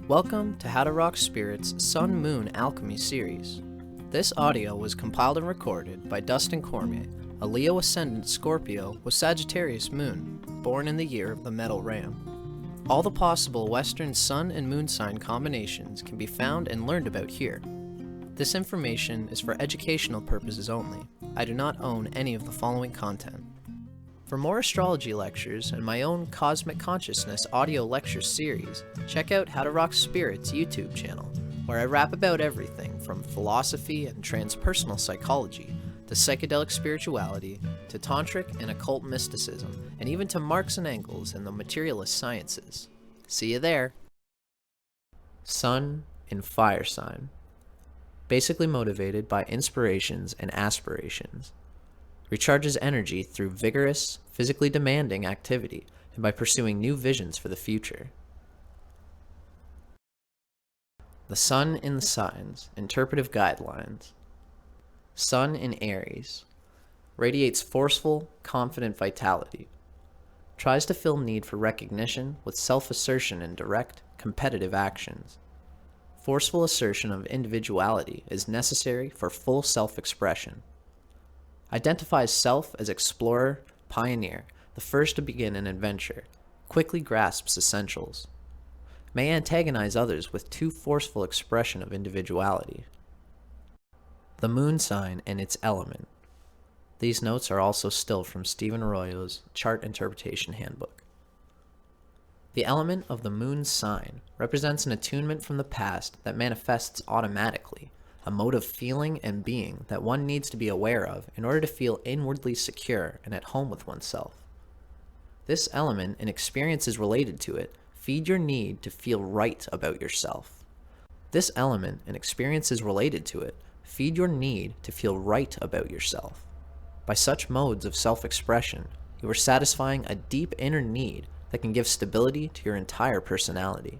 Welcome to How to Rock Spirit's Sun Moon Alchemy series. This audio was compiled and recorded by Dustin Cormier, a Leo Ascendant Scorpio with Sagittarius Moon, born in the year of the Metal Ram. All the possible Western Sun and Moon sign combinations can be found and learned about here. This information is for educational purposes only. I do not own any of the following content. For more astrology lectures and my own Cosmic Consciousness audio lecture series, check out How to Rock Spirit's YouTube channel, where I rap about everything from philosophy and transpersonal psychology, to psychedelic spirituality, to tantric and occult mysticism, and even to Marx and Engels and the materialist sciences. See you there! Sun in Fire Sign. Basically motivated by inspirations and aspirations. Recharges energy through vigorous, physically demanding activity and by pursuing new visions for the future. The Sun in the Signs, Interpretive Guidelines. Sun in Aries. Radiates forceful, confident vitality. Tries to fill need for recognition with self-assertion and direct, competitive actions. Forceful assertion of individuality is necessary for full self-expression. Identifies self as explorer, pioneer, the first to begin an adventure, quickly grasps essentials. May antagonize others with too forceful expression of individuality. The Moon Sign and its Element. These notes are also still from Stephen Arroyo's Chart Interpretation Handbook. The element of the Moon Sign represents an attunement from the past that manifests automatically, a mode of feeling and being that one needs to be aware of in order to feel inwardly secure and at home with oneself. This element and experiences related to it feed your need to feel right about yourself. This element and experiences related to it feed your need to feel right about yourself. By such modes of self-expression, you are satisfying a deep inner need that can give stability to your entire personality.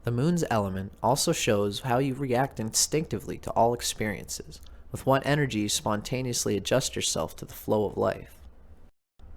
The Moon's element also shows how you react instinctively to all experiences, with what energy you spontaneously adjust yourself to the flow of life.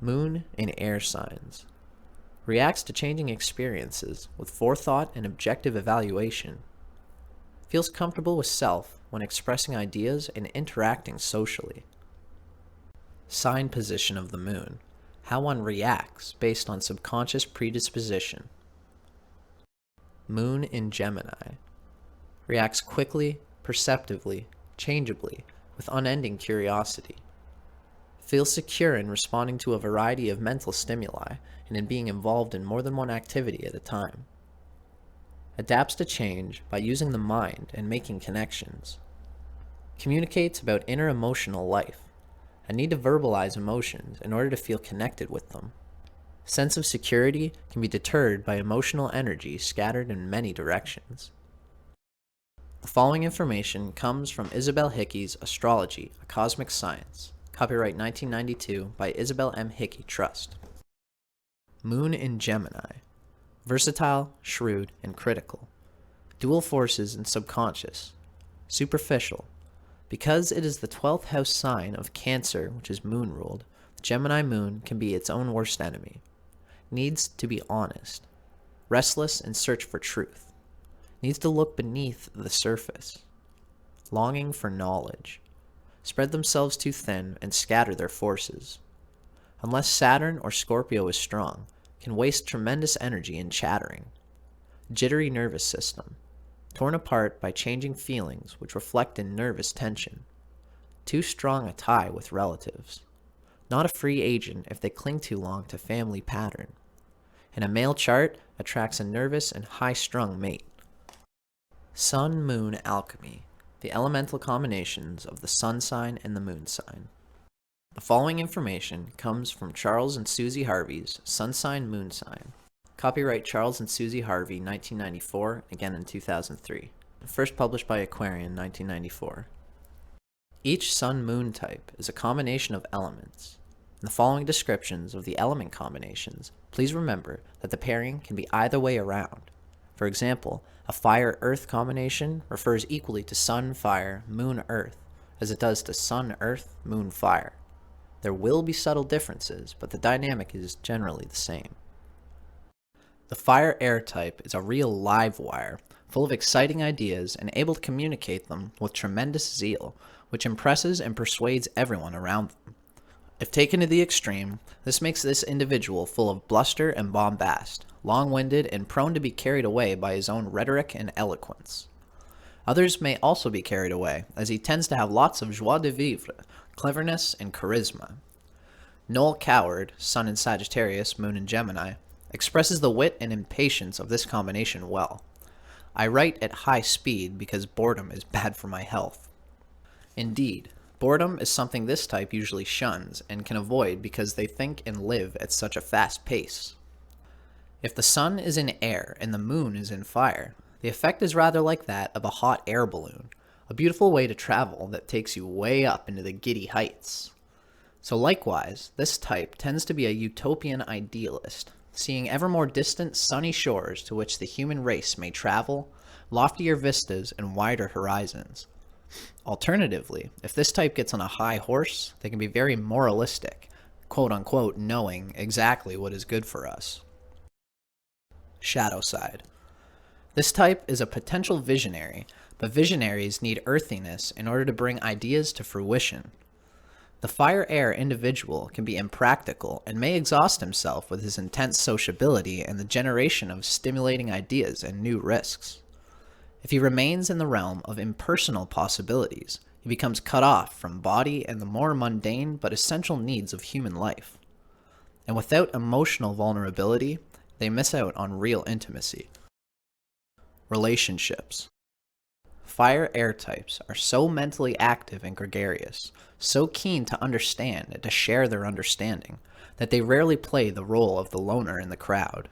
Moon in Air Signs. Reacts to changing experiences with forethought and objective evaluation. Feels comfortable with self when expressing ideas and interacting socially. Sign position of the Moon. How one reacts based on subconscious predisposition. Moon in Gemini. Reacts quickly, perceptively, changeably, with unending curiosity. Feels secure in responding to a variety of mental stimuli and in being involved in more than one activity at a time. Adapts to change by using the mind and making connections. Communicates about inner emotional life, a need to verbalize emotions in order to feel connected with them. Sense of security can be deterred by emotional energy scattered in many directions. The following information comes from Isabel Hickey's Astrology, a Cosmic Science, copyright 1992 by Isabel M. Hickey Trust. Moon in Gemini. Versatile, shrewd, and critical. Dual forces and subconscious. Superficial. Because it is the 12th house sign of Cancer, which is moon ruled, the Gemini moon can be its own worst enemy. Needs to be honest, restless in search for truth, needs to look beneath the surface, longing for knowledge, spread themselves too thin and scatter their forces. Unless Saturn or Scorpio is strong, can waste tremendous energy in chattering. Jittery nervous system, torn apart by changing feelings which reflect in nervous tension. Too strong a tie with relatives. Not a free agent if they cling too long to family pattern. In a male chart, attracts a nervous and high-strung mate. Sun Moon Alchemy, the elemental combinations of the sun sign and the moon sign. The following information comes from Charles and Susie Harvey's Sun Sign Moon Sign. Copyright Charles and Susie Harvey, 1994, again in 2003. First published by Aquarian, 1994. Each sun-moon type is a combination of elements. In the following descriptions of the element combinations, please remember that the pairing can be either way around. For example, a fire-earth combination refers equally to sun-fire, moon-earth, as it does to sun-earth, moon-fire. There will be subtle differences, but the dynamic is generally the same. The fire-air type is a real live wire, full of exciting ideas and able to communicate them with tremendous zeal, which impresses and persuades everyone around them. If taken to the extreme, this makes this individual full of bluster and bombast, long-winded and prone to be carried away by his own rhetoric and eloquence. Others may also be carried away, as he tends to have lots of joie de vivre, cleverness, and charisma. Noel Coward, Sun in Sagittarius, Moon in Gemini, expresses the wit and impatience of this combination well. I write at high speed because boredom is bad for my health. Indeed, boredom is something this type usually shuns and can avoid because they think and live at such a fast pace. If the sun is in air and the moon is in fire, the effect is rather like that of a hot air balloon, a beautiful way to travel that takes you way up into the giddy heights. So likewise, this type tends to be a utopian idealist, seeing ever more distant sunny shores to which the human race may travel, loftier vistas and wider horizons. Alternatively, if this type gets on a high horse, they can be very moralistic, quote-unquote knowing exactly what is good for us. Shadow side. This type is a potential visionary, but visionaries need earthiness in order to bring ideas to fruition. The fire-air individual can be impractical and may exhaust himself with his intense sociability and the generation of stimulating ideas and new risks. If he remains in the realm of impersonal possibilities, he becomes cut off from body and the more mundane but essential needs of human life. And without emotional vulnerability, they miss out on real intimacy. Relationships. Fire-air types are so mentally active and gregarious, so keen to understand and to share their understanding, that they rarely play the role of the loner in the crowd.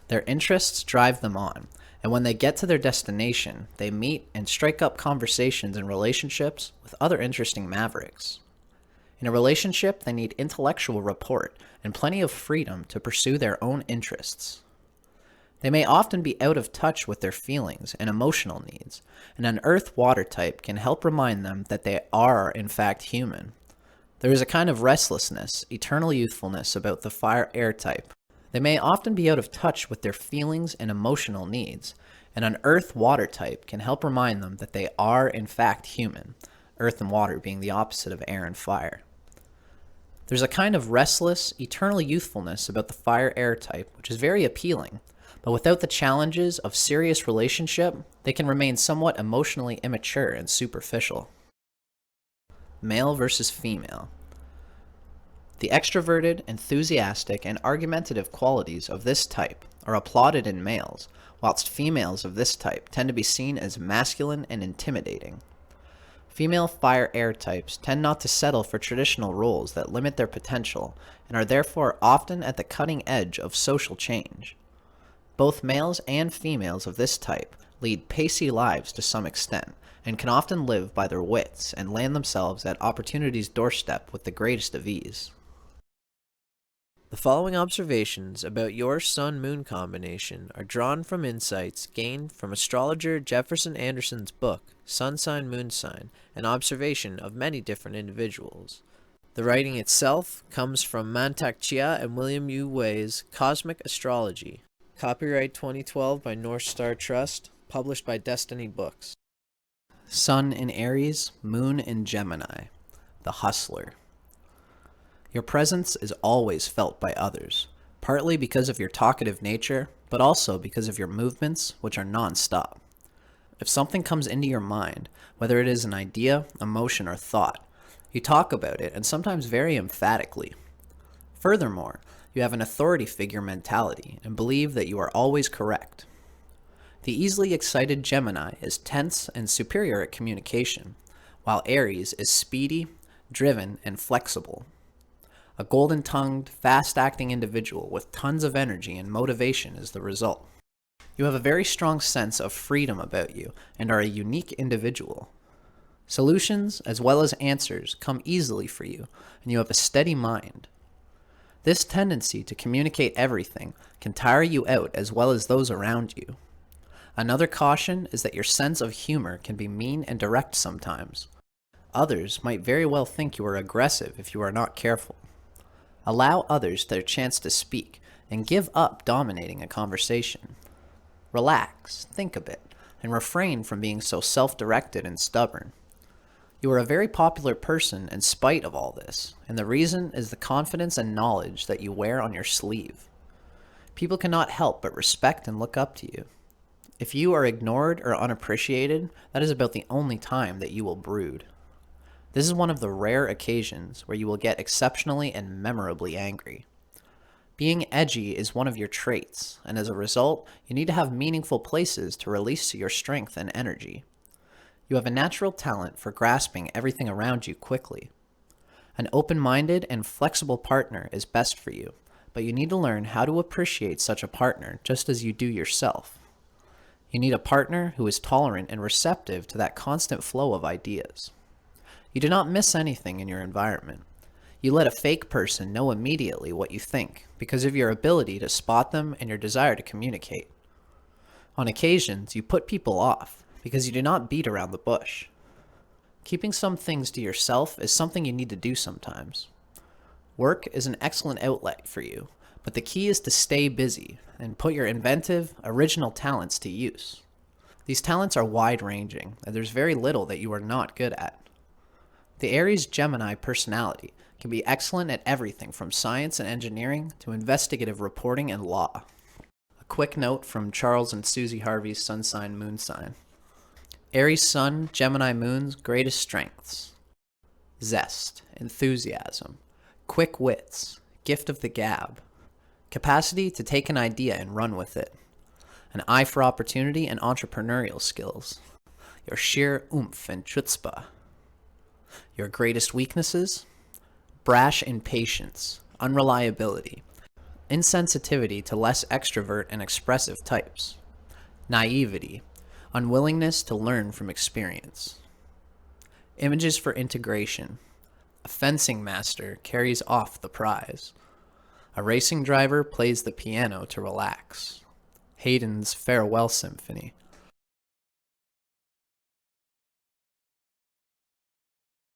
Their interests drive them on, and when they get to their destination, they meet and strike up conversations and relationships with other interesting mavericks. In a relationship, they need intellectual rapport and plenty of freedom to pursue their own interests. They may often be out of touch with their feelings and emotional needs, and an earth-water type can help remind them that they are, in fact, human. There is a kind of restlessness, eternal youthfulness about the fire-air type. They may often be out of touch with their feelings and emotional needs, and an earth-water type can help remind them that they are, in fact, human, earth and water being the opposite of air and fire. There's a kind of restless, eternal youthfulness about the fire-air type, which is very appealing. But without the challenges of serious relationship, they can remain somewhat emotionally immature and superficial. Male versus female. The extroverted, enthusiastic, and argumentative qualities of this type are applauded in males, whilst females of this type tend to be seen as masculine and intimidating. Female fire-air types tend not to settle for traditional roles that limit their potential and are therefore often at the cutting edge of social change. Both males and females of this type lead pacey lives to some extent, and can often live by their wits and land themselves at opportunity's doorstep with the greatest of ease. The following observations about your Sun-Moon combination are drawn from insights gained from astrologer Jefferson Anderson's book, Sun Sign, Moon Sign, an observation of many different individuals. The writing itself comes from Mantak Chia and William U. Wei's Cosmic Astrology. Copyright 2012 by North Star Trust, published by Destiny Books. Sun in Aries, Moon in Gemini. The Hustler. Your presence is always felt by others, partly because of your talkative nature, but also because of your movements, which are non-stop. If something comes into your mind, whether it is an idea, emotion, or thought, you talk about it, and sometimes very emphatically. Furthermore, you have an authority figure mentality and believe that you are always correct. The easily excited Gemini is tense and superior at communication, while Aries is speedy, driven, and flexible. A golden-tongued, fast-acting individual with tons of energy and motivation is the result. You have a very strong sense of freedom about you and are a unique individual. Solutions, as well as answers, come easily for you, and you have a steady mind. This tendency to communicate everything can tire you out as well as those around you. Another caution is that your sense of humor can be mean and direct sometimes. Others might very well think you are aggressive if you are not careful. Allow others their chance to speak, and give up dominating a conversation. Relax, think a bit, and refrain from being so self-directed and stubborn. You are a very popular person in spite of all this, and the reason is the confidence and knowledge that you wear on your sleeve. People cannot help but respect and look up to you. If you are ignored or unappreciated, that is about the only time that you will brood. This is one of the rare occasions where you will get exceptionally and memorably angry. Being edgy is one of your traits, and as a result, you need to have meaningful places to release your strength and energy. You have a natural talent for grasping everything around you quickly. An open-minded and flexible partner is best for you, but you need to learn how to appreciate such a partner just as you do yourself. You need a partner who is tolerant and receptive to that constant flow of ideas. You do not miss anything in your environment. You let a fake person know immediately what you think because of your ability to spot them and your desire to communicate. On occasions, you put people off because you do not beat around the bush. Keeping some things to yourself is something you need to do sometimes. Work is an excellent outlet for you, but the key is to stay busy and put your inventive, original talents to use. These talents are wide-ranging, and there's very little that you are not good at. The Aries Gemini personality can be excellent at everything from science and engineering to investigative reporting and law. A quick note from Charles and Susie Harvey's sun sign, moon sign. Aries Sun, Gemini Moon's greatest strengths: zest, enthusiasm, quick wits, gift of the gab, capacity to take an idea and run with it, an eye for opportunity and entrepreneurial skills, your sheer oomph and chutzpah. Your greatest weaknesses: brash impatience, unreliability, insensitivity to less extrovert and expressive types, naivety, unwillingness to learn from experience. Images for integration: a fencing master carries off the prize. A racing driver plays the piano to relax. Haydn's Farewell Symphony.